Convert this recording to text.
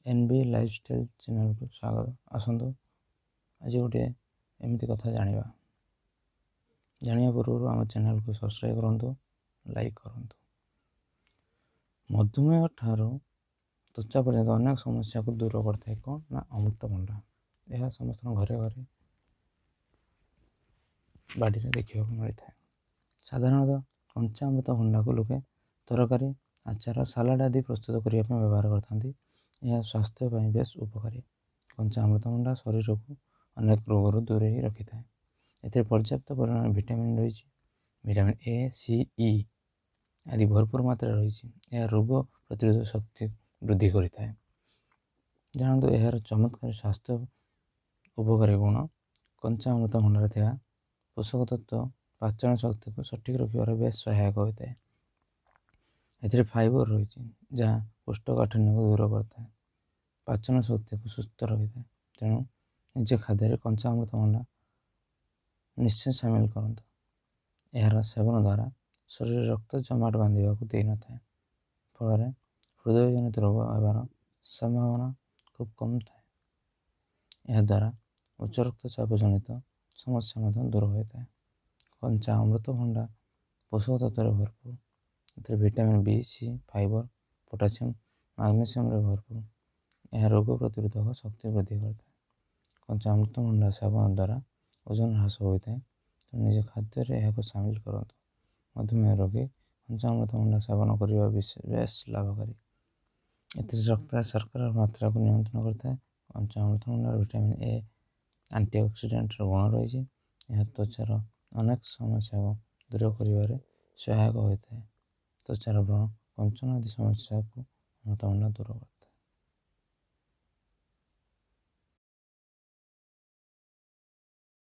NB lifestyle ଚ୍ୟାନେଲକୁ ସ୍ୱାଗତ। ଆସନ୍ତୁ ଆଜି ଗୋଟିଏ ଏମିତି କଥା ଜାଣିବା ପୂର୍ବରୁ ଆମ ଚ୍ୟାନେଲକୁ ସବସ୍କ୍ରାଇବ୍ କରନ୍ତୁ, ଲାଇକ୍ କରନ୍ତୁ। ମଧୁମେହ ଠାରୁ ତ୍ୱଚା ପର୍ଯ୍ୟନ୍ତ ଅନେକ ସମସ୍ୟାକୁ ଦୂର କରିଥାଏ କ'ଣ ନା ଅମୃତଭଣ୍ଡା। ଏହା ସମସ୍ତଙ୍କ ଘରେ ଘରେ ବାଡ଼ିରେ ଦେଖିବାକୁ ମିଳିଥାଏ। ସାଧାରଣତଃ କଞ୍ଚା ଅମୃତଭଣ୍ଡାକୁ ଲୋକେ ତରକାରୀ, ଆଚାର, ସାଲାଡ଼ ଆଦି ପ୍ରସ୍ତୁତ କରିବା ପାଇଁ ବ୍ୟବହାର କରିଥାନ୍ତି। ଏହା ସ୍ୱାସ୍ଥ୍ୟ ପାଇଁ ବେଶ୍ ଉପକାରୀ। କଞ୍ଚା ଅମୃତଭଣ୍ଡା ଶରୀରକୁ ଅନେକ ରୋଗରୁ ଦୂରେଇ ରଖିଥାଏ। ଏଥିରେ ପର୍ଯ୍ୟାପ୍ତ ପରିମାଣରେ ଭିଟାମିନ୍ ରହିଛି। ଭିଟାମିନ୍ A, C, E ଆଦି ଭରପୁର ମାତ୍ରାରେ ରହିଛି। ଏହା ରୋଗ ପ୍ରତିରୋଧ ଶକ୍ତି ବୃଦ୍ଧି କରିଥାଏ। ଜାଣନ୍ତୁ ଏହାର ଚମତ୍କାରୀ ସ୍ୱାସ୍ଥ୍ୟ ଉପକାରୀ ଗୁଣ। କଞ୍ଚା ଅମୃତଭଣ୍ଡାରେ ଥିବା ପୋଷକ ତତ୍ତ୍ୱ ପାଚନ ଶକ୍ତିକୁ ସଠିକ୍ ରଖିବାରେ ବେଶ୍ ସହାୟକ ହୋଇଥାଏ। ଏଥିରେ ଫାଇବର ରହିଛି ଯାହା କୋଷ୍ଠକାଠିନ୍ୟକୁ ଦୂର କରିଥାଏ, ପାଚନ ଶକ୍ତିକୁ ସୁସ୍ଥ ରଖିଥାଏ। ତେଣୁ ନିଜ ଖାଦ୍ୟରେ କଞ୍ଚା ଅମୃତଭଣ୍ଡା ନିଶ୍ଚୟ ସାମିଲ କରନ୍ତୁ। ଏହାର ସେବନ ଦ୍ୱାରା ଶରୀରରେ ରକ୍ତ ଜମାଟ ବାନ୍ଧିବାକୁ ଦେଇନଥାଏ, ଫଳରେ ହୃଦୟଜନିତ ରୋଗ ହେବାର ସମ୍ଭାବନା ଖୁବ୍ କମ୍ ଥାଏ। ଏହାଦ୍ୱାରା ଉଚ୍ଚ ରକ୍ତଚାପ ଜନିତ ସମସ୍ୟା ମଧ୍ୟ ଦୂର ହୋଇଥାଏ। କଞ୍ଚା ଅମୃତଭଣ୍ଡା ପୋଷକ ତତ୍ତ୍ୱରେ ଭରପୁର। ଏଥିରେ vitamin B, C, fibre, potassium, ମାଗ୍ନେସିୟମରେ ଭରପୁର। ଏହା ରୋଗ ପ୍ରତିରୋଧକ ଶକ୍ତି ବୃଦ୍ଧି କରିଥାଏ। କଞ୍ଚା ଅମୃତଭଣ୍ଡା ସେବନ ଦ୍ୱାରା ଓଜନ ହ୍ରାସ ହୋଇଥାଏ। ତେଣୁ ନିଜ ଖାଦ୍ୟରେ ଏହାକୁ ସାମିଲ କରନ୍ତୁ। ମଧୁମେହ ରୋଗୀ କଞ୍ଚା ଅମୃତଭଣ୍ଡା ସେବନ କରିବା ବେଶ୍ ଲାଭକାରୀ। ଏଥିରେ ରକ୍ତରେ ଶର୍କରାର ମାତ୍ରାକୁ ନିୟନ୍ତ୍ରଣ କରିଥାଏ। କଞ୍ଚା ଅମୃତଭଣ୍ଡାରେ ଭିଟାମିନ୍ A ଆଣ୍ଟିଅକ୍ସିଡାଣ୍ଟର ଗୁଣ ରହିଛି। ଏହା ତ୍ୱଚାର ଅନେକ ସମସ୍ୟାକୁ ଦୂର କରିବାରେ ସହାୟକ ହୋଇଥାଏ। ତ୍ୱଚାର ବ୍ରଣ, କୁଞ୍ଚନ ଆଦି ସମସ୍ୟାକୁ ଅମୃତଭଣ୍ଡା ଦୂର କରିଥାଏ।